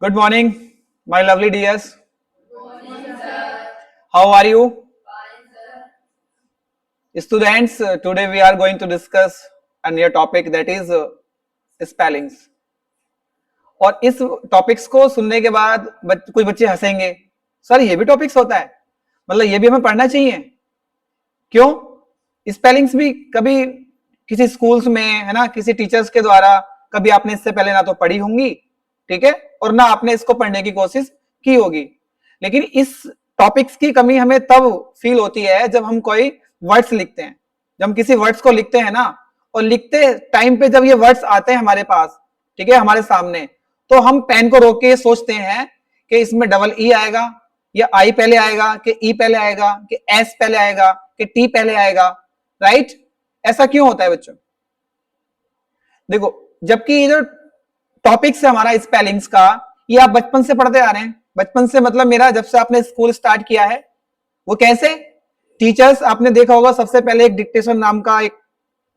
Good morning, my lovely dears. How are you? Students, today we are going to discuss a new topic that is spellings. और इस topics को सुनने के बाद कुछ बच्चे हंसेंगे, सर ये भी टॉपिक्स होता है, मतलब ये भी हमें पढ़ना चाहिए। क्यों? स्पेलिंग्स भी कभी किसी स्कूल्स में है ना, किसी टीचर्स के द्वारा कभी आपने इससे पहले ना तो पढ़ी होंगी, ठीक है, और ना आपने इसको पढ़ने की कोशिश की होगी। लेकिन इस टॉपिक्स की कमी हमें तब फील होती है जब हम कोई वर्ड्स लिखते हैं, जब हम किसी वर्ड्स को लिखते हैं ना, और लिखते टाइम पे जब ये वर्ड्स आते हैं हमारे पास, ठीक है, हमारे सामने, तो हम पेन को रोक के सोचते हैं कि इसमें डबल ई आएगा या आई पहले आएगा कि ई पहले आएगा कि एस पहले आएगा कि टी पहले आएगा, राइट? ऐसा क्यों होता है बच्चों? देखो, जबकि ये जो टॉपिक्स है हमारा स्पेलिंग्स का, ये आप बचपन से पढ़ते आ रहे हैं। बचपन से मतलब मेरा जब से आपने स्कूल स्टार्ट किया है, वो कैसे? टीचर्स, आपने देखा होगा सबसे पहले एक डिक्टेशन नाम का एक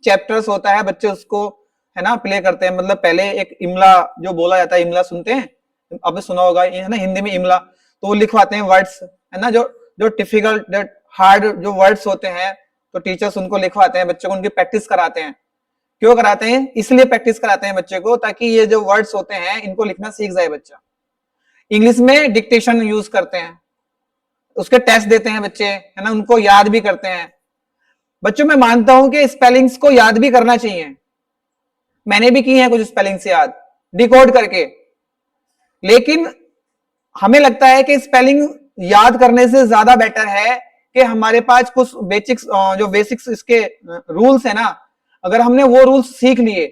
चैप्टर्स होता है, बच्चे उसको है ना प्ले करते हैं। मतलब पहले एक इमला जो बोला जाता है, इमला सुनते हैं, आपने सुना होगा है ना, हिंदी में इमला, तो वो लिखवाते हैं वर्ड्स, है ना, जो जो डिफिकल्ट हार्ड जो वर्ड्स होते हैं, तो टीचर्स उनको लिखवाते हैं, बच्चों को उनकी प्रैक्टिस कराते हैं। क्यों कराते हैं? इसलिए प्रैक्टिस कराते हैं बच्चे को, ताकि ये जो वर्ड्स होते हैं इनको लिखना सीख जाए बच्चा। इंग्लिश में डिक्टेशन यूज करते हैं, उसके टेस्ट देते हैं बच्चे, है ना, उनको याद भी करते हैं। बच्चों, मैं मानता हूं कि स्पेलिंग्स को याद भी करना चाहिए, मैंने भी की है कुछ स्पेलिंग्स याद डिकोड करके। लेकिन हमें लगता है कि स्पेलिंग याद करने से ज्यादा बेटर है कि हमारे पास कुछ बेसिक्स इसके रूल्स है ना, अगर हमने वो रूल्स सीख लिए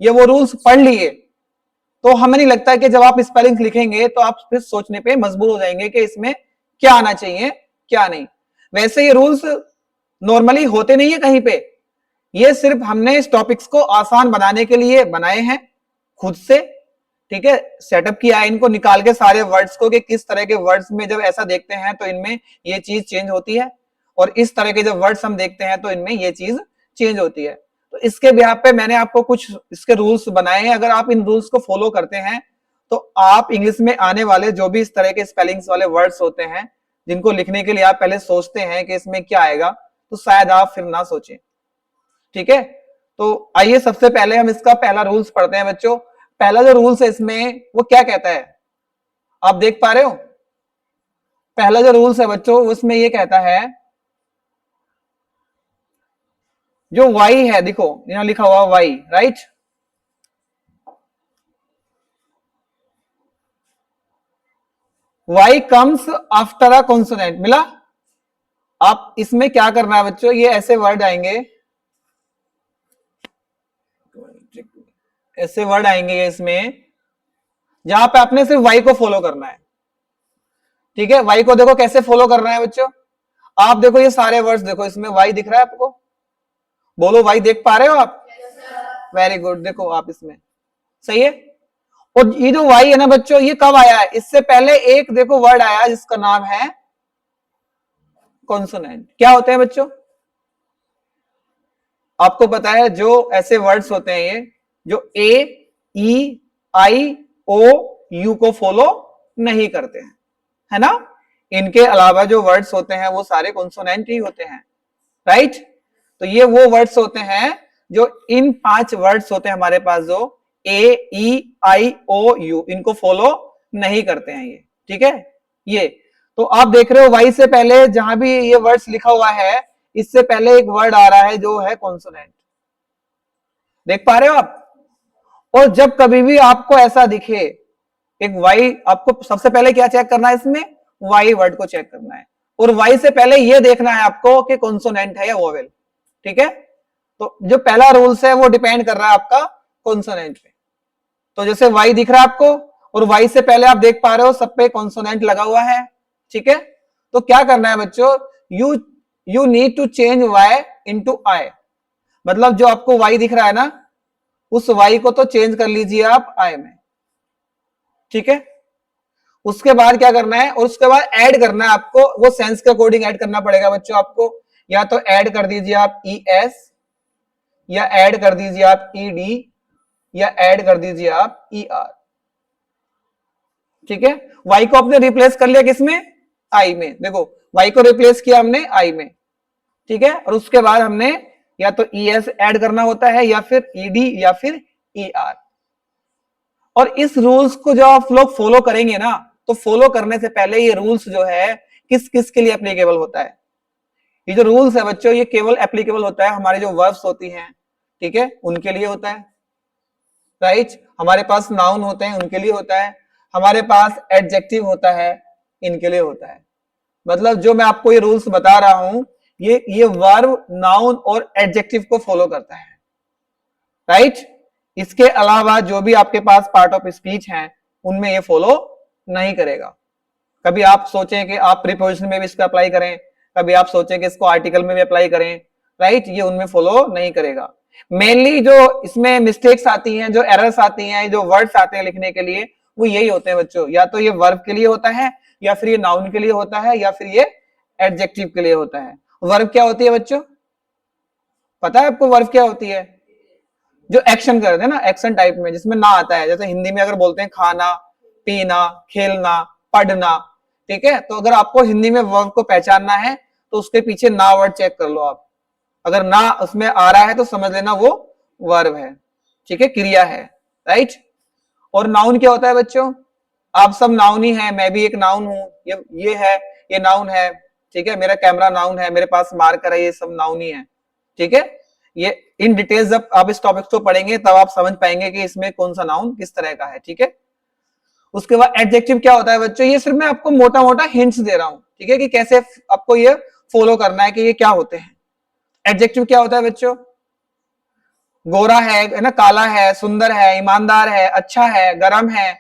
या वो रूल्स पढ़ लिए, तो हमें नहीं लगता कि जब आप स्पेलिंग लिखेंगे तो आप फिर सोचने पे मजबूर हो जाएंगे कि इसमें क्या आना चाहिए क्या नहीं। वैसे ये रूल्स नॉर्मली होते नहीं है कहीं पे, ये सिर्फ हमने इस टॉपिक्स को आसान बनाने के लिए बनाए हैं खुद से, ठीक है, सेटअप किया है इनको निकाल के सारे वर्ड्स को, कि किस तरह के वर्ड्स में जब ऐसा देखते हैं तो इनमें ये चीज चेंज होती है, और इस तरह के जब वर्ड्स हम देखते हैं तो इनमें ये चीज चेंज होती है। तो इसके बिहाफ पे मैंने आपको कुछ इसके रूल्स बनाए हैं। अगर आप इन रूल्स को फॉलो करते हैं तो आप इंग्लिश में आने वाले जो भी इस तरह के स्पेलिंग्स वाले वर्ड्स होते हैं, जिनको लिखने के लिए आप पहले सोचते हैं कि इसमें क्या आएगा, तो शायद आप फिर ना सोचें, ठीक है। तो आइए सबसे पहले हम इसका पहला रूल्स पढ़ते हैं बच्चों। पहला जो रूल्स है इसमें वो क्या कहता है, आप देख पा रहे हो? पहला जो रूल्स है बच्चों उसमें ये कहता है, जो वाई है, देखो यहां लिखा हुआ Y, right? Y comes after a consonant, मिला? आप इसमें क्या करना है बच्चों, ये ऐसे वर्ड आएंगे, ऐसे वर्ड आएंगे इसमें, जहां पे आपने सिर्फ वाई को फॉलो करना है, ठीक है। वाई को देखो कैसे फॉलो करना है बच्चों, आप देखो ये सारे वर्ड्स देखो, इसमें वाई दिख रहा है आपको? बोलो वाई देख पा रहे हो आप? वेरी गुड, देखो आप इसमें, सही है। और ये जो वाई है ना बच्चों, ये कब आया है? इससे पहले एक देखो वर्ड आया जिसका नाम है कॉन्सोनेंट। क्या होते हैं बच्चों? आपको पता है जो ऐसे वर्ड्स होते हैं ये, जो ए ई आई ओ यू को फॉलो नहीं करते हैं, है ना, इनके अलावा जो वर्ड्स होते हैं वो सारे कॉन्सोनेंट ही होते हैं, राइट? तो ये वो वर्ड्स होते हैं जो इन 5 वर्ड्स होते हैं हमारे पास, जो ए ई आई ओ यू, इनको फॉलो नहीं करते हैं ये, ठीक है। ये तो आप देख रहे हो वाई से पहले जहां भी ये वर्ड्स लिखा हुआ है, इससे पहले एक वर्ड आ रहा है जो है कॉन्सोनेंट, देख पा रहे हो आप? और जब कभी भी आपको ऐसा दिखे एक वाई, आपको सबसे पहले क्या चेक करना है इसमें? वाई वर्ड को चेक करना है, और वाई से पहले ये देखना है आपको कि कॉन्सोनेंट है या वोवेल, ठीक है। तो जो पहला रूल्स है वो डिपेंड कर रहा है आपका कॉन्सोनेंट पे। तो जैसे वाई दिख रहा है आपको, और वाई से पहले आप देख पा रहे हो सब पे कॉन्सोनेंट लगा हुआ है, ठीक है। तो क्या करना है बच्चों, you need to change Y into I, मतलब जो आपको वाई दिख रहा है ना, उस वाई को तो चेंज कर लीजिए आप आई में, ठीक है। उसके बाद क्या करना है, और उसके बाद ऐड करना है आपको, वो सेंस के अकॉर्डिंग ऐड करना पड़ेगा बच्चों आपको। या तो ऐड कर दीजिए आप ई एस, या ऐड कर दीजिए आप ई डी, या ऐड कर दीजिए आप ई आर, ठीक है, वाई को आपने रिप्लेस कर लिया किसमें, आई में। देखो वाई को रिप्लेस किया हमने आई में, ठीक है, और उसके बाद हमने या तो ई एस एड करना होता है या फिर ईडी या फिर ई आर। और इस रूल्स को जो आप लोग फॉलो करेंगे ना, तो फॉलो करने से पहले ये रूल्स जो है किस किस के लिए एप्लीकेबल होता है। ये जो रूल्स है बच्चों, ये केवल एप्लीकेबल होता है हमारे जो वर्ब्स होती हैं, ठीक है, उनके लिए होता है, राइट। हमारे पास नाउन होते हैं, उनके लिए होता है। हमारे पास एडजेक्टिव होता है, इनके लिए होता है। मतलब जो मैं आपको ये रूल्स बता रहा हूं, ये वर्ब, नाउन और एडजेक्टिव को फॉलो करता है, राइट। इसके अलावा जो भी आपके पास पार्ट ऑफ स्पीच है, उनमें ये फॉलो नहीं करेगा। कभी आप सोचें कि आप प्रीपोजिशन में भी इसको अप्लाई करें, कभी आप सोचें कि इसको आर्टिकल में भी अप्लाई करें, राइट, ये उनमें फॉलो नहीं करेगा। मेनली जो इसमें मिस्टेक्स आती हैं, जो एरर्स आती हैं, जो वर्ड्स आते हैं लिखने के लिए, वो यही होते हैं बच्चों। या तो ये वर्ब के लिए होता है, या फिर ये नाउन के लिए होता है, या फिर ये एडजेक्टिव के लिए होता है। वर्ब क्या होती है बच्चों, पता है आपको वर्ब क्या होती है? जो एक्शन करते हैं ना, एक्शन टाइप में, जिसमें ना आता है। जैसे हिंदी में अगर बोलते हैं खाना, पीना, खेलना, पढ़ना, ठीक है, तो अगर आपको हिंदी में वर्ब को पहचानना है तो उसके पीछे ना वर्ड चेक कर लो आप। अगर ना उसमें आ रहा है तो समझ लेना वो वर्ब है, ठीक है, क्रिया है, राइट। और नाउन क्या होता है बच्चों? आप सब नाउन ही है, मैं भी एक नाउन हूं, ये है, ये नाउन है, ठीक है, मेरा कैमरा नाउन है, मेरे पास मार्कर है, ये सब नाउन ही है, ठीक है। ये इन डिटेल्स जब आप इस टॉपिक को पढ़ेंगे तब आप समझ पाएंगे कि इसमें कौन सा नाउन किस तरह का है, ठीक है। उसके बाद एडजेक्टिव क्या होता है बच्चों? ये सिर्फ मैं आपको मोटा मोटा हिंट्स दे रहा हूं, ठीक है, कि कैसे आपको ये फॉलो करना है कि ये क्या होते हैं। एडजेक्टिव क्या होता है बच्चों? गोरा है ना, काला है, सुंदर है, ईमानदार है, अच्छा है, गर्म है,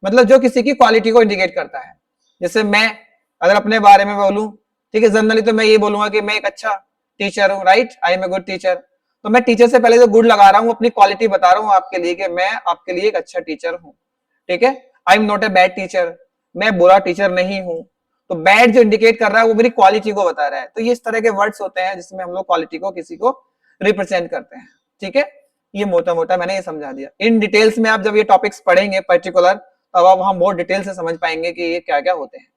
मतलब जो किसी की क्वालिटी को इंडिकेट करता है। जैसे मैं अगर अपने बारे में बोलूं, ठीक है, जनरली तो मैं ये बोलूंगा कि मैं एक अच्छा टीचर हूँ, right, I am a good teacher. तो मैं टीचर से पहले जो गुड लगा रहा हूँ, अपनी क्वालिटी बता रहा हूँ आपके लिए कि मैं आपके लिए एक अच्छा टीचर हूँ, ठीक है। I am not a bad teacher, मैं बुरा टीचर नहीं हूँ। तो बैड जो इंडिकेट कर रहा है वो मेरी क्वालिटी को बता रहा है। तो ये इस तरह के वर्ड्स होते हैं जिसमें हम लोग क्वालिटी को किसी को रिप्रेजेंट करते हैं, ठीक है। ये मोटा मोटा मैंने ये समझा दिया। इन डिटेल्स में आप जब ये टॉपिक्स पढ़ेंगे पर्टिकुलर, तब आप हम बहुत डिटेल से समझ पाएंगे कि ये क्या क्या होते हैं,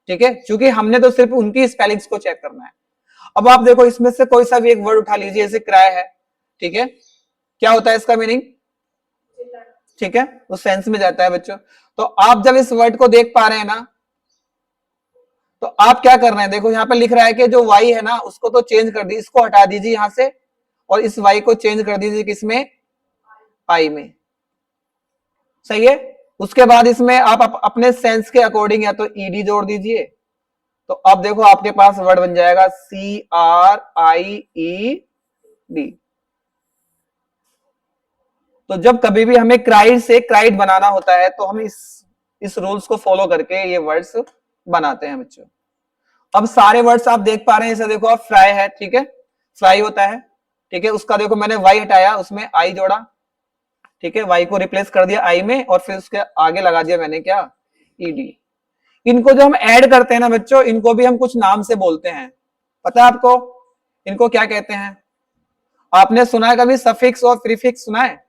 ठीक है, क्योंकि हमने तो सिर्फ उनकी स्पेलिंग्स को चेक करना है। अब आप देखो इसमें से कोई सा भी एक वर्ड उठा लीजिए, जैसे किराया है, ठीक है, क्या होता है इसका मीनिंग, ठीक है, उस सेंस में जाता है बच्चों। तो आप जब इस वर्ड को देख पा रहे हैं ना, तो आप क्या कर रहे हैं, देखो यहाँ पे लिख रहा है कि जो वाई है ना, उसको तो चेंज कर दीजिए, इसको हटा दीजिए यहां से, और इस वाई को चेंज कर दीजिए किसमें, आई में, सही है। उसके बाद इसमें आप अपने सेंस के अकॉर्डिंग या तो ईडी जोड़ दीजिए, तो अब देखो आपके पास वर्ड बन जाएगा CRIED। तो जब कभी भी हमें क्राइड से क्राइड बनाना होता है तो हम इस रूल्स को फॉलो करके ये वर्ड्स बनाते हैं बच्चों। अब सारे वर्ड्स आप देख पा रहे हैं, जैसे देखो आप फ्राई है, ठीक है, फ्राई होता है, ठीक है, उसका देखो मैंने वाई हटाया, उसमें आई जोड़ा, ठीक है, वाई को रिप्लेस कर दिया आई में, और फिर उसके आगे लगा दिया मैंने क्या, ईडी। इनको जो हम ऐड करते हैं ना बच्चों, इनको भी हम कुछ नाम से बोलते हैं, पता है आपको इनको क्या कहते हैं? आपने सुना है कभी सफिक्स और प्रीफिक्स सुना है?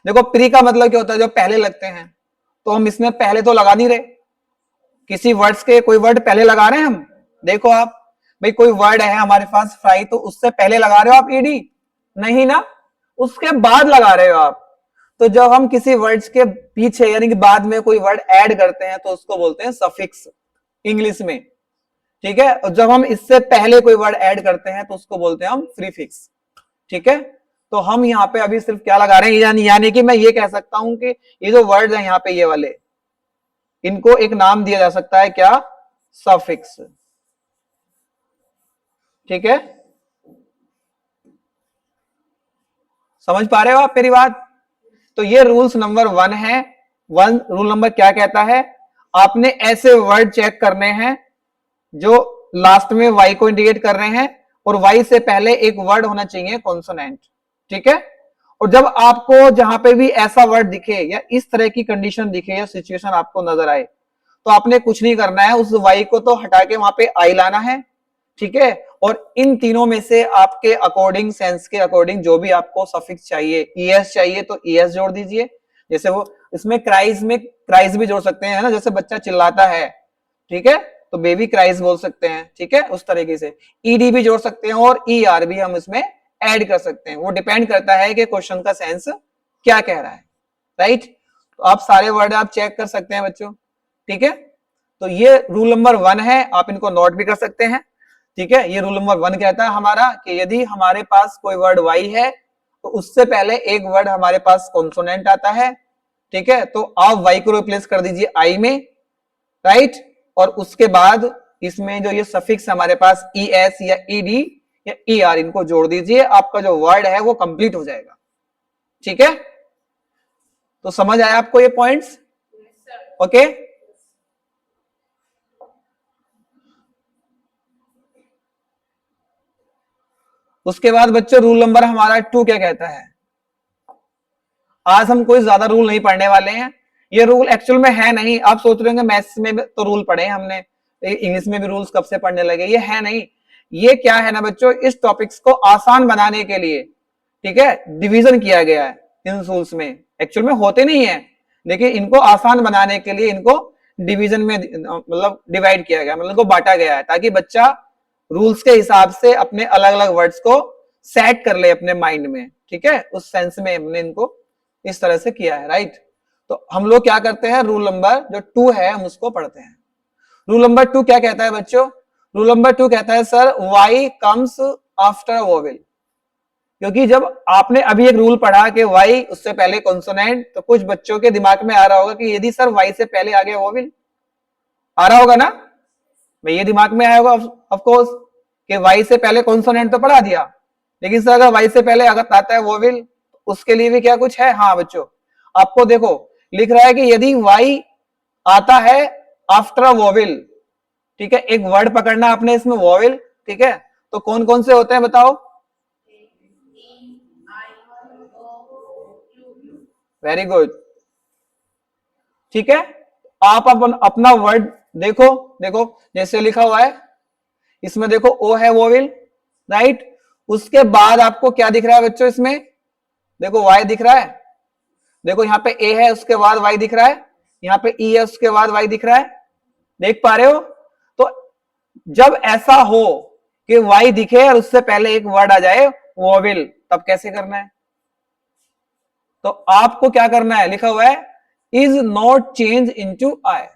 देखो प्री का मतलब क्या होता है, जो पहले लगते हैं, तो हम इसमें पहले तो लगा नहीं रहे, किसी वर्ड्स के कोई वर्ड पहले लगा रहे हैं हम। देखो आप भाई, कोई वर्ड है हमारे पास फ्राई, तो उससे पहले लगा रहे हो आप ईडी? नहीं ना, उसके बाद लगा रहे हो आप। तो जब हम किसी वर्ड्स के पीछे यानी कि बाद में कोई वर्ड ऐड करते हैं तो उसको बोलते हैं सफिक्स इंग्लिश में, ठीक है। और जब हम इससे पहले कोई वर्ड ऐड करते हैं तो उसको बोलते हैं हम प्रीफिक्स, ठीक है। तो हम यहाँ पे अभी सिर्फ क्या लगा रहे हैं, यानी कि मैं ये कह सकता हूं कि ये जो वर्ड है यहाँ पे, ये वाले, इनको एक नाम दिया जा सकता है, क्या, सफिक्स, ठीक है। समझ पा रहे हो आप मेरी बात? तो ये रूल्स नंबर 1 है। रूल नंबर क्या कहता है, आपने ऐसे वर्ड चेक करने हैं जो लास्ट में वाई को इंडिकेट कर रहे हैं, और वाई से पहले एक वर्ड होना चाहिए कॉन्सोनेंट, ठीक है। और जब आपको जहां पे भी ऐसा वर्ड दिखे या इस तरह की कंडीशन दिखे या सिचुएशन आपको नजर आए, तो आपने कुछ नहीं करना है, उस वाई को तो हटा के वहां पे आई लाना है, ठीक है। और इन तीनों में से आपके अकॉर्डिंग, सेंस के अकॉर्डिंग जो भी आपको सफिक्स चाहिए, ईएस चाहिए तो ईएस जोड़ दीजिए, जैसे वो इसमें क्राइज में क्राइज भी जोड़ सकते हैं ना, जैसे बच्चा चिल्लाता है, ठीक है, तो बेबी क्राइज बोल सकते हैं, ठीक है, उस तरीके से ईडी भी जोड़ सकते हैं और ईआर भी हम इसमें ऐड कर सकते हैं। वो डिपेंड करता है कि क्वेश्चन का सेंस क्या कह रहा है, राइट। तो आप सारे वर्ड आप चेक कर सकते हैं बच्चों, ठीक है। तो ये रूल नंबर 1 है, आप इनको नोट भी कर सकते हैं, ठीक है। ये रूल नंबर 1 कहता है हमारा कि यदि हमारे पास कोई वर्ड वाई है तो उससे पहले एक वर्ड हमारे पास कॉन्सोनेंट आता है, ठीक है, तो आप वाई को रिप्लेस कर दीजिए आई में, राइट, और उसके बाद इसमें जो ये सफिक्स हमारे पास ई एस या ई डी या ई आर इनको जोड़ दीजिए, आपका जो वर्ड है वो कंप्लीट हो जाएगा, ठीक है। तो समझ आया आपको ये पॉइंट्स? ओके। उसके बाद बच्चों रूल नंबर हमारा 2 क्या कहता है? आज हम कोई ज्यादा रूल नहीं पढ़ने वाले हैं, ये रूल एक्चुअल में है नहीं। आप सोच रहे होंगे मैथ्स में तो रूल पढ़े हमने, इंग्लिश में भी रूल्स कब से पढ़ने लगे, ये है नहीं। ये क्या है ना बच्चों, इस टॉपिक्स को आसान बनाने के लिए, ठीक है, डिवीजन किया गया है इन रूल्स में। एक्चुअल में होते नहीं है, लेकिन इनको आसान बनाने के लिए इनको डिवीजन में मतलब डिवाइड किया गया, मतलब इनको बांटा गया है, ताकि बच्चा रूल्स के हिसाब से अपने अलग अलग वर्ड्स को सेट कर ले अपने माइंड में, ठीक है। उस सेंस में हमने इनको इस तरह से किया है, राइट। तो हम लोग क्या करते हैं, रूल नंबर जो 2 है हम उसको पढ़ते हैं। रूल नंबर 2 क्या कहता है बच्चों? रूल नंबर 2 कहता है sir Y comes after vowel. क्योंकि जब आपने अभी एक रूल पढ़ा कि वाई उससे पहले कॉन्सोनेंट, तो कुछ बच्चों के दिमाग में आ रहा होगा कि यदि सर वाई से पहले आ गया वोवेल, आ रहा होगा ना, ये दिमाग में आया होगा ऑफ कोर्स कि वाई से पहले कॉन्सोनेंट तो पढ़ा दिया, लेकिन सर अगर वाई से पहले अगर आता है वोवेल, उसके लिए भी क्या कुछ है? हाँ बच्चों, आपको देखो लिख रहा है कि यदि वाई आता है आफ्टर वोवेल, ठीक है, एक वर्ड पकड़ना आपने इसमें वोवेल, ठीक है, तो कौन कौन से होते हैं बताओ? वेरी गुड, ठीक है। आप अपना वर्ड देखो, देखो जैसे लिखा हुआ है इसमें, देखो ओ है वोवेल, राइट। उसके बाद आपको क्या दिख रहा है बच्चों इसमें? देखो वाई दिख रहा है, देखो यहाँ पे ए है उसके बाद वाई दिख रहा है, यहाँ पे ई है उसके बाद वाई दिख रहा है, देख पा रहे हो? तो जब ऐसा हो कि वाई दिखे और उससे पहले एक वर्ड आ जाए वोवेल, तब कैसे करना है? तो आपको क्या करना है, लिखा हुआ है is not change into I.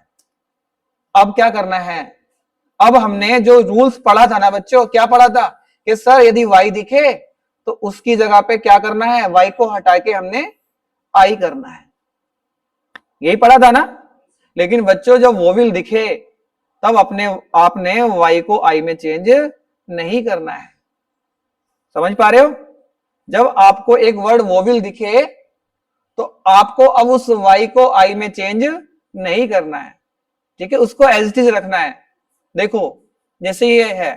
अब क्या करना है? अब हमने जो रूल्स पढ़ा था ना बच्चों, क्या पढ़ा था कि सर यदि वाई दिखे तो उसकी जगह पे क्या करना है, वाई को हटा के हमने आई करना है, यही पढ़ा था ना। लेकिन बच्चों जब वोवेल दिखे तब अपने आपने वाई को आई में चेंज नहीं करना है, समझ पा रहे हो? जब आपको एक वर्ड वोवेल दिखे तो आपको अब उस वाई को आई में चेंज नहीं करना है, ठीक है, उसको एज इट इज रखना है। देखो जैसे ये है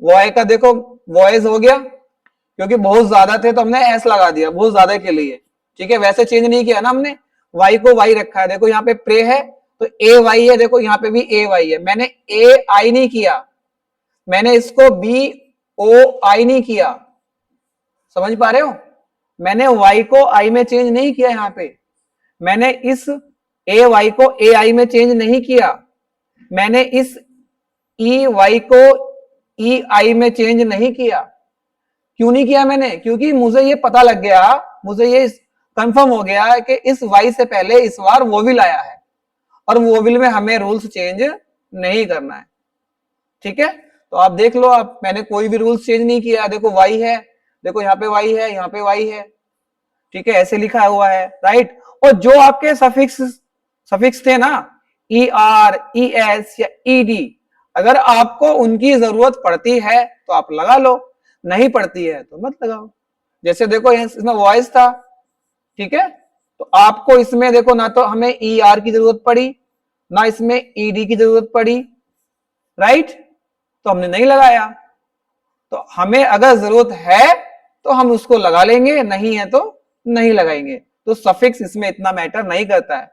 वॉय का, देखो वॉइस हो गया, क्योंकि बहुत ज्यादा थे तो हमने एस लगा दिया बहुत ज्यादा के लिए, ठीक है, वैसे चेंज नहीं किया ना हमने, वाई को वाई रखा है। देखो यहाँ पे प्रे है तो ए वाई है, देखो यहाँ पे भी ए वाई है, मैंने ए आई नहीं किया, मैंने इसको बी ओ आई नहीं किया, समझ पा रहे हो? मैंने वाई को आई में चेंज नहीं किया, यहाँ पे मैंने इस ए वाई को ए आई में चेंज नहीं किया, मैंने इस ई वाई को ई आई में चेंज नहीं किया। क्यों नहीं किया मैंने? क्योंकि मुझे ये पता लग गया, मुझे ये कंफर्म हो गया कि इस वाई से पहले इस बार वोविल आया है और वोविल में हमें रूल्स चेंज नहीं करना है, ठीक है। तो आप देख लो, आप मैंने कोई भी रूल्स चेंज नहीं किया, देखो वाई है, देखो यहाँ पे वाई है, यहाँ पे वाई है, ठीक है, ऐसे लिखा हुआ है, राइट। और जो आपके सफिक्स थे ना, ई आर ई एस या ई डी, अगर आपको उनकी जरूरत पड़ती है तो आप लगा लो, नहीं पड़ती है तो मत लगाओ। जैसे देखो इसमें वॉइस था, ठीक है, तो आपको इसमें देखो ना तो हमें ई आर की जरूरत पड़ी ना इसमें ई डी की जरूरत पड़ी, राइट, तो हमने नहीं लगाया। तो हमें अगर जरूरत है तो हम उसको लगा लेंगे, नहीं है तो नहीं लगाएंगे। तो सफिक्स इसमें इतना मैटर नहीं करता है,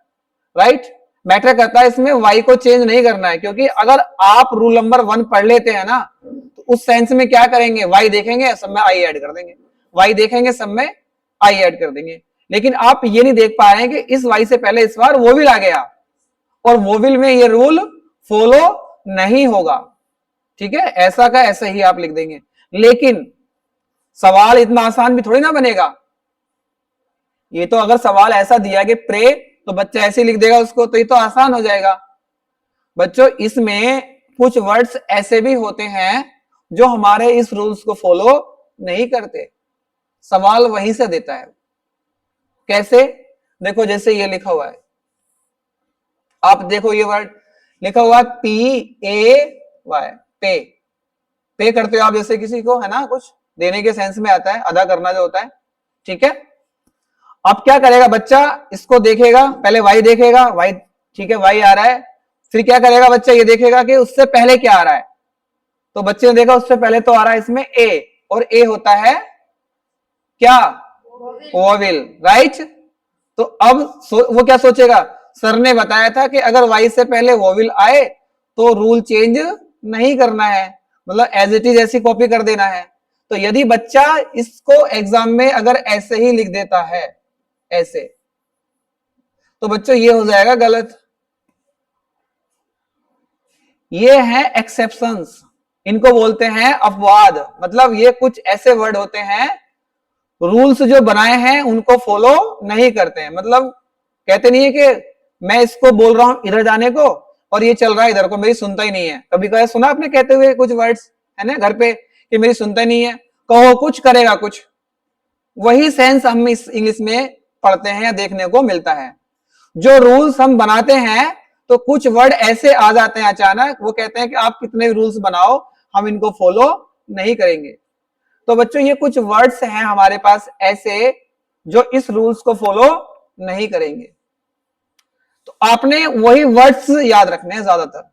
राइट। मैटर करता है इसमें वाई को चेंज नहीं करना है, क्योंकि अगर आप रूल नंबर 1 पढ़ लेते हैं ना तो उस सेंस में क्या करेंगे, वाई देखेंगे सब में आई ऐड कर देंगे, वाई देखेंगे सब में आई ऐड कर देंगे। लेकिन आप ये नहीं देख पा रहे हैं कि इस वाई से पहले इस बार वोविल आ गया और वोविल में ये रूल फॉलो नहीं होगा। ठीक है, ऐसा का ऐसा ही आप लिख देंगे। लेकिन सवाल इतना आसान भी थोड़ी ना बनेगा। ये तो अगर सवाल ऐसा दिया कि प्रे तो बच्चा ऐसे लिख देगा उसको, तो ये तो आसान हो जाएगा। बच्चों इसमें कुछ वर्ड्स ऐसे भी होते हैं जो हमारे इस रूल्स को फॉलो नहीं करते, सवाल वहीं से देता है। कैसे? देखो जैसे ये लिखा हुआ है, आप देखो ये वर्ड लिखा हुआ है PAY, पे। पे करते हो आप जैसे किसी को, है ना, कुछ देने के सेंस में आता है, अदा करना जो होता है। ठीक है, अब क्या करेगा बच्चा, इसको देखेगा, पहले वाई देखेगा, वाई, ठीक है, वाई आ रहा है, फिर क्या करेगा बच्चा, ये देखेगा कि उससे पहले क्या आ रहा है। तो बच्चे ने देखा उससे पहले तो आ रहा है इसमें ए, और ए होता है क्या, वोविल, राइट। तो अब वो क्या सोचेगा, सर ने बताया था कि अगर वाई से पहले वोविल आए तो रूल चेंज नहीं करना है, मतलब एज इट इज ऐसी कॉपी कर देना है। तो यदि बच्चा इसको एग्जाम में अगर ऐसे ही लिख देता है, ऐसे, तो बच्चों ये हो जाएगा गलत। ये है एक्सेप्शंस, इनको बोलते हैं अपवाद। मतलब ये कुछ ऐसे वर्ड होते हैं, रूल्स जो बनाए हैं उनको फॉलो नहीं करते हैं। मतलब कहते नहीं है कि मैं इसको बोल रहा हूं इधर जाने को और ये चल रहा है इधर को, मेरी सुनता ही नहीं है। कभी कभी सुना आपने कहते हुए कुछ वर्ड्स, है ना, घर पे, कि मेरी सुनता ही नहीं है, कहो कुछ करेगा कुछ। वही सेंस हम इस इंग्लिश में पढ़ते हैं या देखने को मिलता है। जो रूल्स हम बनाते हैं तो कुछ वर्ड ऐसे आ जाते हैं अचानक, वो कहते हैं कि आप कितने रूल्स बनाओ हम इनको फॉलो नहीं करेंगे। तो बच्चों ये कुछ वर्ड्स हैं हमारे पास ऐसे जो इस रूल्स को फॉलो नहीं करेंगे। तो आपने वही वर्ड्स याद रखने हैं ज्यादातर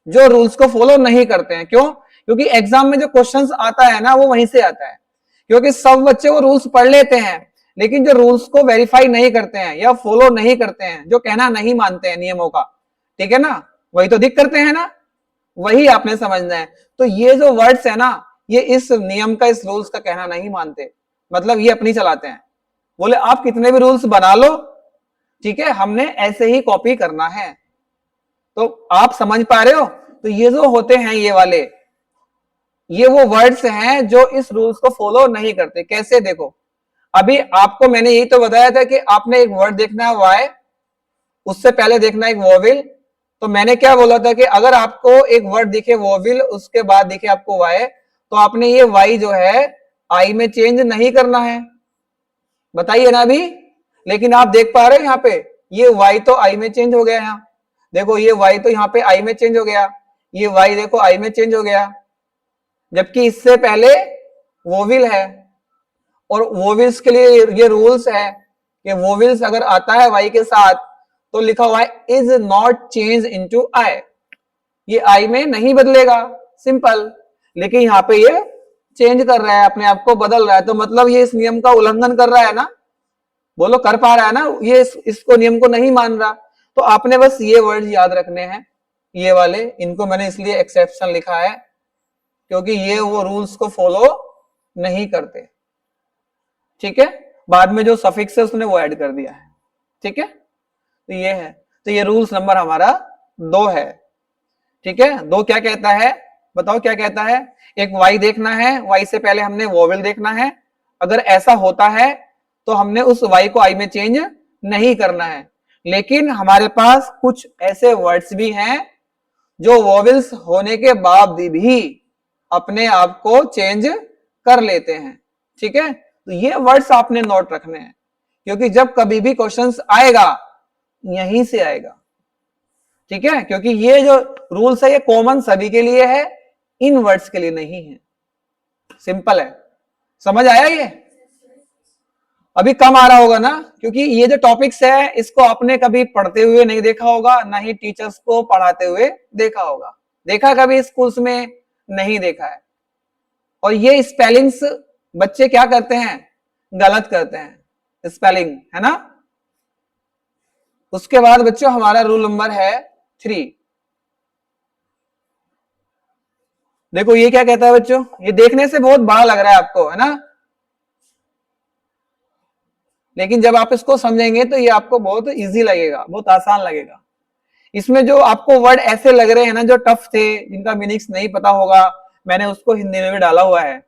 जो रूल्स को फॉलो नहीं करते हैं। क्यों? क्योंकि एग्जाम में जो क्वेश्चंस आता है ना वो वहीं से आता है। क्योंकि सब बच्चे वो रूल्स पढ़ लेते हैं लेकिन जो रूल्स को वेरीफाई नहीं करते हैं या फॉलो नहीं करते हैं, जो कहना नहीं मानते हैं नियमों का, ठीक है ना, वही तो दिक करते हैं ना, वही आपने समझना है। तो ये जो वर्ड्स है ना, ये इस नियम का, इस रूल्स का कहना नहीं मानते, मतलब ये अपनी चलाते हैं। बोले आप कितने भी रूल्स बना लो, ठीक है, हमने ऐसे ही कॉपी करना है। तो आप समझ पा रहे हो? तो ये जो होते हैं ये वाले, ये वो वर्ड्स हैं जो इस रूल्स को फॉलो नहीं करते। कैसे? देखो अभी आपको मैंने यही तो बताया था कि आपने एक वर्ड देखना है वाई, उससे पहले देखना है एक वोविल। तो मैंने क्या बोला था कि अगर आपको एक वर्ड दिखे वोविल, उसके बाद दिखे आपको वाई, तो आपने ये वाई जो है आई में चेंज नहीं करना है, बताइए ना अभी। लेकिन आप देख पा रहे हैं यहाँ पे ये वाई तो आई में चेंज हो गया। यहाँ देखो ये वाई तो यहाँ पे आई में चेंज हो गया, ये वाई देखो आई में चेंज हो गया, जबकि इससे पहले वोविल है। और वोविल्स के लिए ये रूल्स है कि वोविल्स अगर आता है वाई के साथ तो लिखा हुआ है is not change into I, ये आई में नहीं बदलेगा, सिंपल। लेकिन यहाँ पे ये चेंज कर रहा है, अपने आप को बदल रहा है, तो मतलब ये इस नियम का उल्लंघन कर रहा है ना। बोलो कर पा रहा है ना, ये इसको नियम को नहीं मान रहा। तो आपने बस ये वर्ड याद रखने हैं, ये वाले, इनको मैंने इसलिए एक्सेप्शन लिखा है क्योंकि ये वो रूल्स को फॉलो नहीं करते। ठीक है, बाद में जो सफिक्स है उसने वो ऐड कर दिया है। ठीक है, तो ये है, तो ये रूल्स नंबर हमारा 2 है। ठीक है, 2 क्या कहता है, बताओ क्या कहता है। एक वाई देखना है, वाई से पहले हमने वोवेल देखना है। अगर ऐसा होता है तो हमने उस वाई को आई में चेंज नहीं करना है। लेकिन हमारे पास कुछ ऐसे वर्ड्स भी हैं जो वोवेल्स होने के बाद भी अपने आप को चेंज कर लेते हैं। ठीक है, तो ये वर्ड्स आपने नोट रखने हैं क्योंकि जब कभी भी क्वेश्चंस आएगा यहीं से आएगा। ठीक है, क्योंकि ये जो रूल्स है ये कॉमन सभी के लिए है, इन वर्ड्स के लिए नहीं है। सिंपल है, समझ आया ये? अभी कम आ रहा होगा ना, क्योंकि ये जो टॉपिक्स है इसको आपने कभी पढ़ते हुए नहीं देखा होगा, ना ही टीचर्स को पढ़ाते हुए देखा होगा। देखा कभी स्कूल्स में? नहीं देखा है। और ये स्पेलिंग्स बच्चे क्या करते हैं, गलत करते हैं स्पेलिंग, है ना। उसके बाद बच्चों हमारा रूल नंबर है 3। देखो ये क्या कहता है बच्चों, ये देखने से बहुत बड़ा लग रहा है आपको, है ना, लेकिन जब आप इसको समझेंगे तो ये आपको बहुत इजी लगेगा, बहुत आसान लगेगा। इसमें जो आपको वर्ड ऐसे लग रहे हैं ना जो टफ थे, जिनका मीनिंग्स नहीं पता होगा, मैंने उसको हिंदी में भी डाला हुआ है,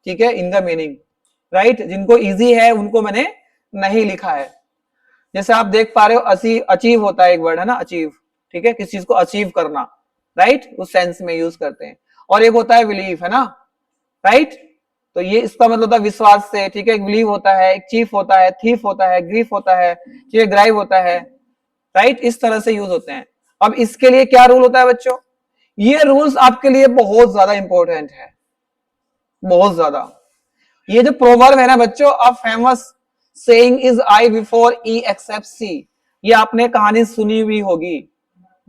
ठीक है, इनका मीनिंग, राइट। जिनको इजी है उनको मैंने नहीं लिखा है। जैसे आप देख पा रहे हो, अचीव होता है एक वर्ड, है ना, अचीव, ठीक है, किसी चीज को अचीव करना, राइट, उस सेंस में यूज करते हैं। और एक होता है बिलीफ, है ना, राइट। तो ये इसका मतलब होता है विश्वास से, ठीक है, एक बिलीव होता है, एक चीफ होता है, थीफ होता है, ग्रीफ होता है, ठीक है, ग्राइव होता है, राइट, इस तरह से यूज होते हैं। अब इसके लिए क्या रूल होता है बच्चों, ये रूल्स आपके लिए बहुत ज्यादा इंपॉर्टेंट है, बहुत ज्यादा। ये जो प्रोवर्ब है ना बच्चों, a famous saying is I before E except C, ये आपने कहानी सुनी हुई होगी।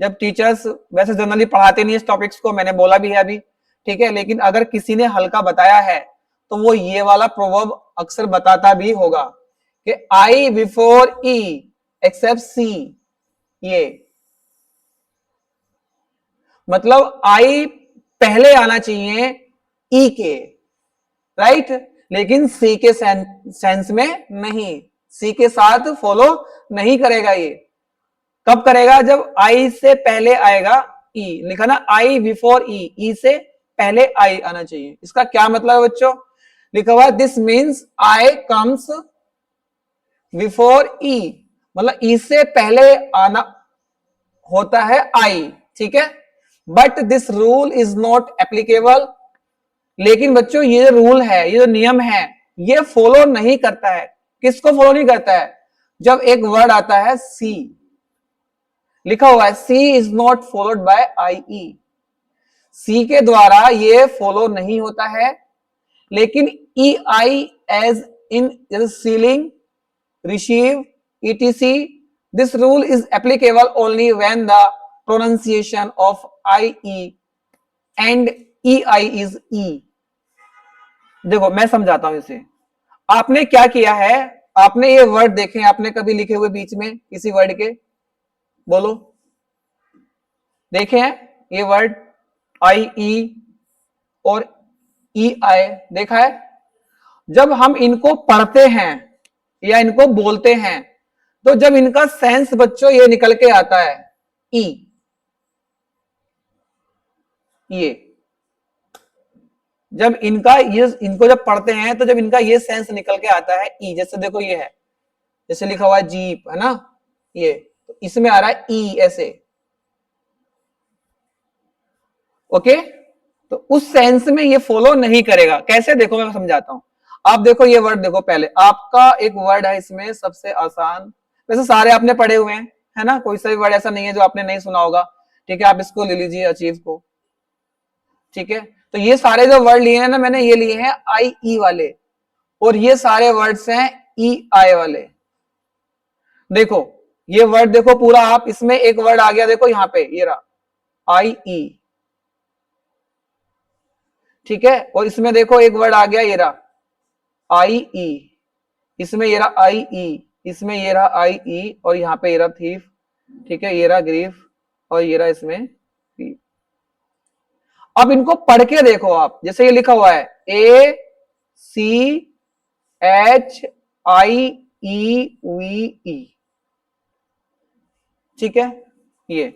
जब टीचर्स वैसे जनरली पढ़ाते नहीं इस टॉपिक्स को, मैंने बोला भी है अभी, ठीक है, लेकिन अगर किसी ने हल्का बताया है तो वो ये वाला प्रोवर्ब अक्सर बताता भी होगा कि आई बिफोर ई एक्सेप्ट सी, ये मतलब आई पहले आना चाहिए ई के, राइट, लेकिन सी के सेंस में नहीं, सी के साथ फॉलो नहीं करेगा। ये कब करेगा, जब आई से पहले आएगा ई, लिखा ना आई बिफोर ई, ई से पहले आई आना चाहिए। इसका क्या मतलब है बच्चों, लिखा हुआ this means I comes before E, मतलब ई से पहले आना होता है आई, ठीक है, but this rule is not applicable, लेकिन बच्चों ये रूल है, ये जो नियम है, ये फॉलो नहीं करता है। किसको फॉलो नहीं करता है, जब एक वर्ड आता है सी, लिखा हुआ है C is not followed by I E, C के द्वारा ये फॉलो नहीं होता है, लेकिन E I as in ceiling, receive, ETC, this rule is applicable only when the pronunciation of I E and E I is E. देखो मैं समझाता हूं इसे। आपने क्या किया है, आपने ये वर्ड देखे, आपने कभी लिखे हुए बीच में किसी वर्ड के, बोलो, देखे हैं ये वर्ड आई ई और ई आई, देखा है। जब हम इनको पढ़ते हैं या इनको बोलते हैं तो जब इनका सेंस बच्चों ये निकल के आता है ई, ये जब इनका ये, इनको जब पढ़ते हैं तो जब इनका ये सेंस निकल के आता है ई, जैसे देखो ये है, जैसे लिखा हुआ है जीप, है ना, ये तो इसमें आ रहा है ई ऐसे, ओके। तो उस सेंस में ये फॉलो नहीं करेगा। कैसे, देखो मैं समझाता हूं। आप देखो ये वर्ड देखो, पहले आपका एक वर्ड है इसमें सबसे आसान, वैसे सारे आपने पढ़े हुए हैं, है ना, कोई सा भी वर्ड ऐसा नहीं है जो आपने नहीं सुना होगा, ठीक है। आप इसको ले लीजिए अचीव को, ठीक है। तो ये सारे जो वर्ड लिए हैं ना मैंने, ये लिए हैं आई ई वाले, और ये सारे वर्ड्स हैं ई आई वाले। देखो ये वर्ड देखो पूरा, आप इसमें एक वर्ड आ गया, देखो यहाँ पे ये रहा आई ई, ठीक है, और इसमें देखो एक वर्ड आ गया ये रहा आई ई, इसमें ये रहा आई ई, इसमें ये रहा आई ई, और यहाँ पे ये रहा थीफ, ठीक है, ये रहा ग्रीफ, और ये रहा इसमें थीफ। अब इनको पढ़ के देखो आप, जैसे ये लिखा हुआ है ए C H I E V E, ठीक है, ये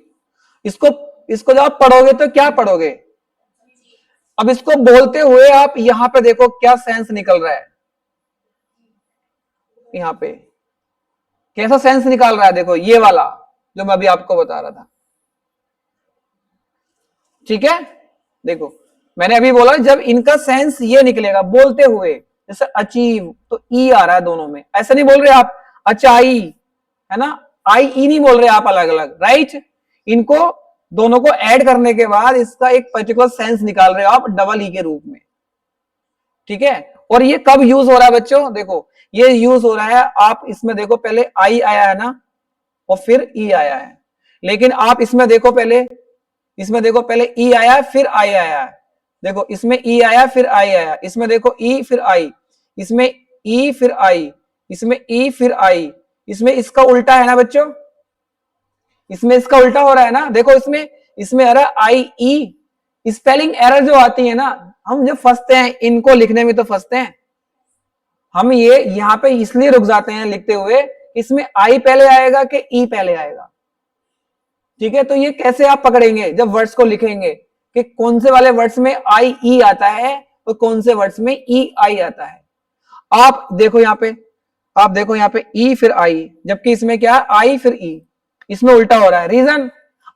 इसको इसको जब आप पढ़ोगे तो क्या पढ़ोगे, अब इसको बोलते हुए आप यहां पे देखो क्या सेंस निकल रहा है, यहां पे कैसा सेंस निकाल रहा है, देखो ये वाला जो मैं अभी आपको बता रहा था, ठीक है। देखो मैंने अभी बोला जब इनका सेंस ये निकलेगा बोलते हुए, जैसे अचीव तो ई आ रहा है दोनों में, ऐसा नहीं बोल रहे आप अचाई, है ना, आई ई नहीं बोल रहे आप अलग अलग, राइट। इनको दोनों को ऐड करने के बाद इसका एक पर्टिकुलर सेंस निकाल रहे हो आप डबल ई के रूप में, ठीक है। और ये कब यूज हो रहा है बच्चों, देखो ये यूज हो रहा है, आप इसमें देखो पहले आई आया है ना, और फिर ई आया है, लेकिन आप इसमें देखो पहले, इसमें देखो पहले ई आया फिर आई आया है, देखो इसमें ई आया फिर आई आया, इसमें देखो ई फिर आई, इसमें ई फिर आई, इसमें ई फिर आई, इसमें इसका उल्टा है ना बच्चों, इसमें इसका उल्टा हो रहा है ना, देखो इसमें इसमें आ रहा है आई ई। स्पेलिंग एरर जो आती है ना, हम जब फंसते हैं इनको लिखने में तो फंसते हैं, हम ये यहाँ पे इसलिए रुक जाते हैं लिखते हुए, इसमें आई पहले आएगा कि ई पहले आएगा। ठीक है, तो ये कैसे आप पकड़ेंगे जब वर्ड्स को लिखेंगे कि कौन से वाले वर्ड्स में आई ई आता है और कौन से वर्ड्स में ई आई आता है। आप देखो यहाँ पे, आप देखो यहाँ पे ई फिर आई, जबकि इसमें क्या है आई फिर ई, इसमें उल्टा हो रहा है। रीजन,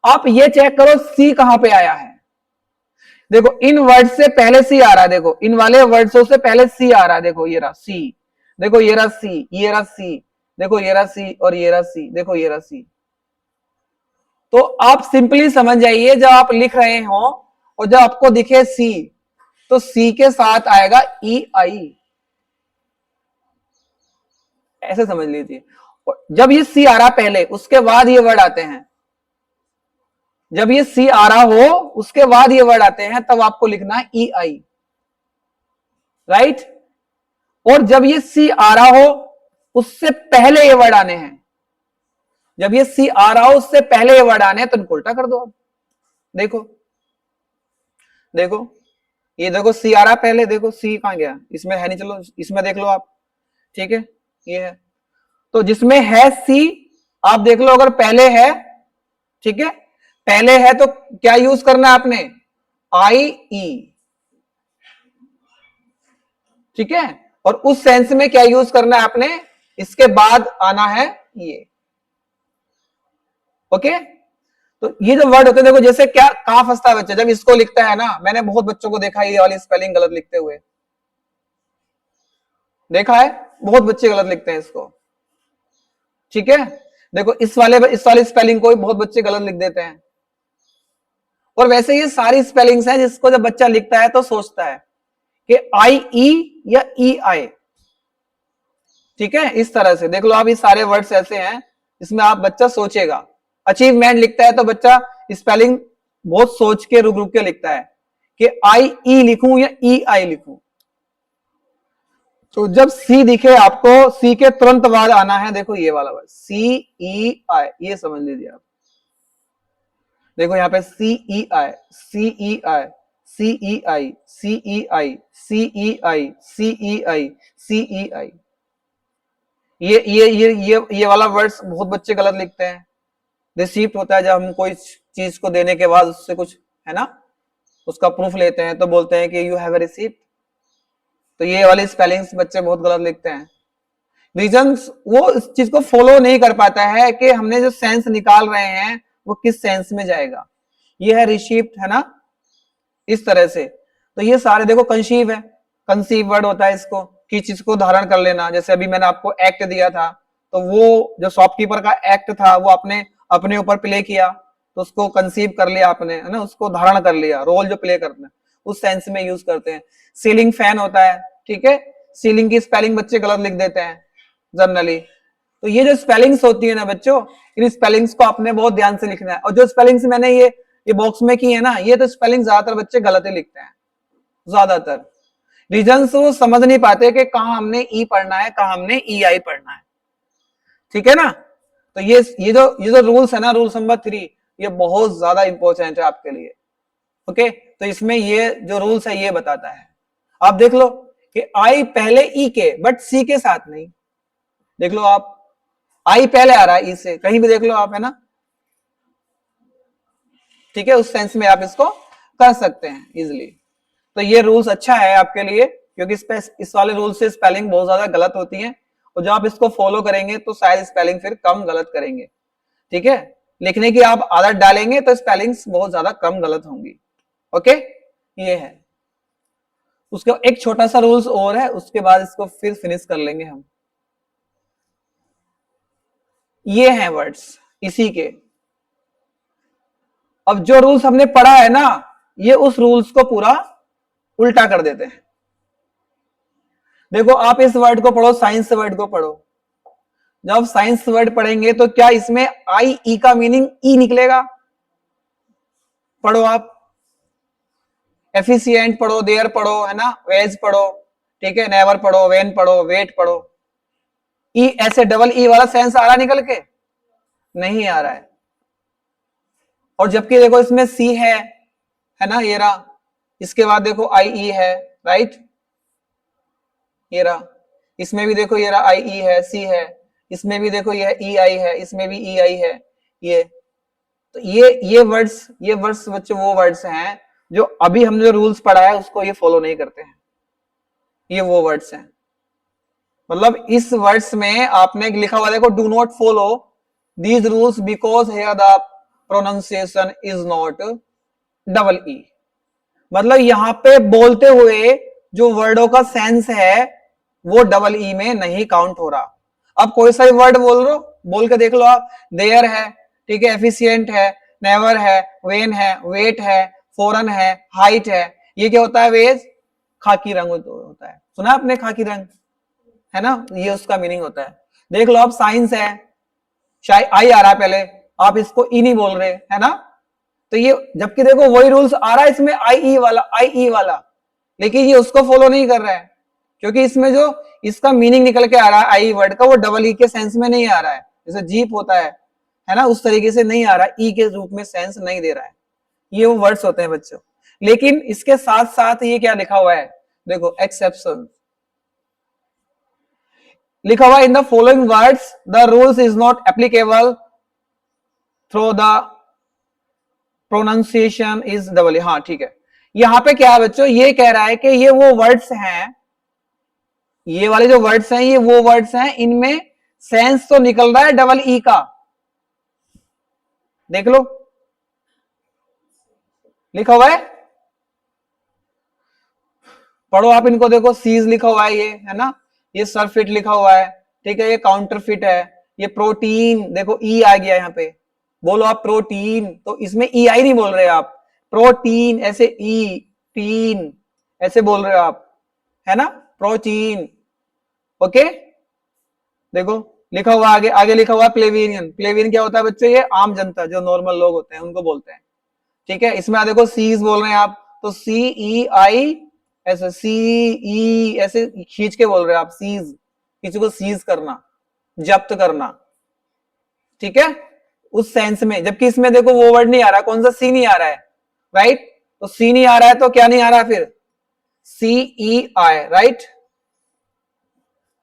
आप ये चेक करो सी कहां पे आया है। देखो इन वर्ड से पहले सी आ रहा है, देखो इन वाले वर्ड्सों से पहले सी आ रहा है। देखो ये रहा सी, देखो ये रहा सी, ये रहा सी, देखो ये रहा सी और ये रहा सी, देखो ये रहा सी। तो आप सिंपली समझ जाइए, जब आप लिख रहे हो और जब आपको दिखे सी, तो सी के साथ आएगा ई आई, ऐसे समझ लीजिए। जब ये सी आ रहा पहले, उसके बाद ये वर्ड आते हैं। जब ये सी आ रहा हो उसके बाद ये वर्ड आते हैं, तब आपको लिखना है ई आई, राइट। और जब ये सी आ रहा हो उससे पहले ये वर्ड आने हैं, जब ये सी आ रहा हो उससे पहले ये वर्ड आने हैं, तो इनको उल्टा कर दो आप। देखो देखो ये देखो सी आ रहा पहले, देखो सी कहां गया, इसमें है नहीं, चलो इसमें देख लो आप। ठीक है, ये है, तो जिसमें है सी आप देख लो, अगर पहले है, ठीक है, पहले है तो क्या यूज करना है आपने, आई ई। ठीक है, और उस सेंस में क्या यूज करना है आपने, इसके बाद आना है ये। ओके, तो ये जो वर्ड होते हैं, देखो जैसे क्या कहां फंसता है बच्चा जब इसको लिखता है ना, मैंने बहुत बच्चों को देखा है ये वाली स्पेलिंग गलत लिखते हुए, देखा है, बहुत बच्चे गलत लिखते हैं इसको। ठीक है, देखो इस वाली स्पेलिंग को भी बहुत बच्चे गलत लिख देते हैं। और वैसे ये सारी स्पेलिंग्स हैं जिसको जब बच्चा लिखता है तो सोचता है कि आई ई या ई आई। ठीक है, इस तरह से देख लो आप, ये सारे वर्ड्स ऐसे हैं इसमें आप बच्चा सोचेगा। अचीवमेंट लिखता है तो बच्चा स्पेलिंग बहुत सोच के रुक रुक के लिखता है कि आई ई लिखूं या ई आई लिखूं। तो जब सी दिखे आपको, सी के तुरंत बाद आना है, देखो ये वाला वर्ड सी ई आई, ये समझ लीजिए आप। देखो यहाँ पे सी ई आई, सी ई आई, सी ई आई, सी ई आई, सी ई आई, सी ई आई, सी ई आई। ये वाला वर्ड्स बहुत बच्चे गलत लिखते हैं। रिसीप्ट होता है जब हम कोई चीज को देने के बाद उससे कुछ, है ना, उसका प्रूफ लेते हैं तो बोलते हैं कि यू हैव ए रिसीप्ट। तो ये वाली स्पेलिंग्स बच्चे बहुत गलत लिखते हैं। रीजन, वो इस चीज को फॉलो नहीं कर पाता है कि हमने जो सेंस निकाल रहे हैं वो किस सेंस में जाएगा। ये है रिसीप्ट, है ना, इस तरह से। तो ये सारे देखो कंसीव है, कंसीव वर्ड होता है इसको, किसी चीज को धारण कर लेना। जैसे अभी मैंने आपको एक्ट दिया था, तो वो जो शॉपकीपर का एक्ट था वो आपने अपने ऊपर प्ले किया, तो उसको कंसीव कर लिया आपने, है ना, उसको धारण कर लिया, रोल जो प्ले करना है उस सेंस में यूज करते हैं। सीलिंग फैन होता है, ठीक है, सीलिंग की स्पेलिंग बच्चे गलत लिख देते हैं जनरली। तो ये जो स्पेलिंग्स होती है ना बच्चों, इन स्पेलिंग्स को आपने बहुत ध्यान से लिखना है। और जो स्पेलिंग्स मैंने ये बॉक्स में की है ना, ये तो स्पेलिंग ज्यादातर बच्चे गलत ही लिखते हैं, ज्यादातर। रीजन वो समझ नहीं पाते कि कहां हमने ई पढ़ना है, कहां हमने ई आई पढ़ना है। ठीक है ना, तो ये जो रूल्स है ना, रूल्स नंबर 3, ये बहुत ज्यादा इंपॉर्टेंट है आपके लिए। ओके, तो इसमें ये जो रूल्स है ये बताता है। आप देख लो कि आई पहले ई के, बट सी के साथ नहीं। देख लो आप, आई पहले आ रहा है ई से, कहीं भी देख लो आप, है ना। ठीक है, उस सेंस में आप इसको कर सकते हैं इजिली। तो ये रूल्स अच्छा है आपके लिए, क्योंकि इस वाले रूल से स्पेलिंग बहुत ज्यादा गलत होती है, और जब आप इसको फॉलो करेंगे तो शायद स्पेलिंग फिर कम गलत करेंगे। ठीक है, लिखने की आप आदत डालेंगे तो स्पेलिंग्स बहुत ज्यादा कम गलत होंगी। ओके, ये है। उसके एक छोटा सा रूल्स और है, उसके बाद इसको फिर फिनिश कर लेंगे हम। ये हैं वर्ड्स इसी के। अब जो रूल्स हमने पढ़ा है ना, ये उस रूल्स को पूरा उल्टा कर देते हैं। देखो आप इस वर्ड को पढ़ो, साइंस वर्ड को पढ़ो। जब साइंस वर्ड पढ़ेंगे तो क्या इसमें आई ई का मीनिंग ई निकलेगा? पढ़ो आप, एफिशिएंट पढ़ो, देयर पढ़ो, है ना, वेज पढ़ो, ठीक है, नेवर पढ़ो, वेन पढ़ो, वेट पढ़ो। ई ऐसे डबल ई वाला सेंस आ रहा निकल के? नहीं आ रहा है। और जबकि देखो इसमें सी है ना, ये रहा, इसके बाद देखो आई ई है, राइट, ये रहा, इसमें भी देखो ये आई ई है, सी है, इसमें भी देखो ये ई आई है, इसमें भी ई आई है, ये तो ये वर्ड्स बच्चे वो वर्ड्स हैं जो अभी हमने जो रूल्स पढ़ा है उसको ये फॉलो नहीं करते हैं, ये वो वर्ड्स हैं। मतलब इस वर्ड्स में आपने लिखा हुआ देखो, do not follow these rules because here the pronunciation is not double E. मतलब यहाँ पे बोलते हुए जो वर्डों का सेंस है वो डबल ई में नहीं काउंट हो रहा। अब कोई सा वर्ड बोल लो, बोल के देख लो आप, देयर है, ठीक है, एफिशिएंट है, नेवर है, वेन है, वेट है, फॉरन है, हाइट है, ये क्या होता है वेज, खाकी रंग होता है, सुना आपने खाकी रंग, है ना, ये उसका मीनिंग होता है। देख लो आप, साइंस है, शायद आई आ रहा है पहले, आप इसको ई नहीं बोल रहे, है ना, तो ये जबकि देखो वही रूल्स आ रहा है इसमें आई ई वाला, लेकिन ये उसको फॉलो नहीं कर रहा है क्योंकि इसमें जो इसका मीनिंग निकल के आ रहा है आई वर्ड का वो डबल ई के सेंस में नहीं आ रहा है, जैसे जीप होता है ना, उस तरीके से नहीं आ रहा, ई के रूप में सेंस नहीं दे रहा है। ये वो वर्ड्स होते हैं बच्चों। लेकिन इसके साथ साथ ये क्या लिखा हुआ है, देखो एक्सेप्शन लिखा हुआ, in the following words the rules is not applicable through the pronunciation is double. हाँ ठीक है, यहां पे क्या है बच्चों, ये कह रहा है कि ये वो वर्ड्स हैं, ये वाले जो वर्ड्स हैं ये वो वर्ड्स हैं, इनमें सेंस तो निकल रहा है डबल ई का, देख लो लिखा हुआ है, पढ़ो आप इनको, देखो सीज लिखा हुआ है, ये है ना, ये सरफिट लिखा हुआ है, ठीक है, ये काउंटरफिट है, ये प्रोटीन, देखो ई आ गया यहाँ पे, बोलो आप प्रोटीन, तो इसमें ई आई नहीं बोल रहे आप, प्रोटीन ऐसे ई टीन ऐसे बोल रहे हो आप, है ना, प्रोटीन, ओके। देखो लिखा हुआ आगे, आगे लिखा हुआ प्लेवियन, प्लेवियन क्या होता है बच्चों, ये आम जनता जो नॉर्मल लोग होते हैं उनको बोलते हैं, ठीक है। इसमें देखो सीज बोल रहे हैं आप, तो सी ई आई ऐसे, सी ई ऐसे खींच के बोल रहे हैं आप, सीज, किसी को सीज करना, जब्त करना, ठीक है, उस सेंस में। जबकि इसमें देखो वो वर्ड नहीं आ रहा, कौन सा, सी नहीं आ रहा है, राइट, तो सी नहीं आ रहा है तो क्या नहीं आ रहा फिर, सी ई आई, राइट,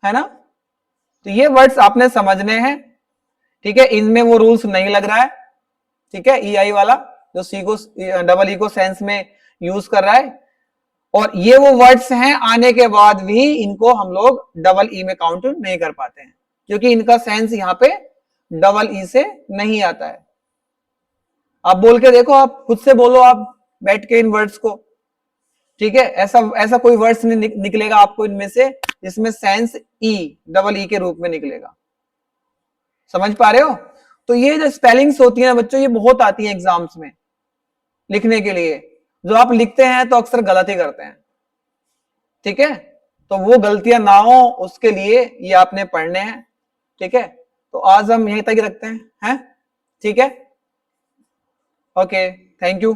है ना। तो ये वर्ड्स आपने समझने हैं, ठीक है, इनमें वो रूल्स नहीं लग रहा है, ठीक है, ई आई वाला जो सी को डबल ई को सेंस में यूज कर रहा है, और ये वो वर्ड्स हैं आने के बाद भी इनको हम लोग डबल ई में काउंट नहीं कर पाते हैं क्योंकि इनका सेंस यहाँ पे डबल ई से नहीं आता है। आप बोल के देखो, आप खुद से बोलो, आप बैठ के इन वर्ड्स को, ठीक है, ऐसा ऐसा कोई वर्ड्स नहीं निकलेगा आपको इनमें से जिसमें सेंस ई डबल ई के रूप में निकलेगा, समझ पा रहे हो। तो ये जो स्पेलिंग्स होती हैं बच्चों, ये बहुत आती हैं एग्जाम्स में लिखने के लिए, जो आप लिखते हैं तो अक्सर गलत ही करते हैं, ठीक है, तो वो गलतियां ना हो उसके लिए ये आपने पढ़ने हैं, ठीक है। तो आज हम यहीं तक ही रखते हैं, ठीक है, ओके, थैंक यू।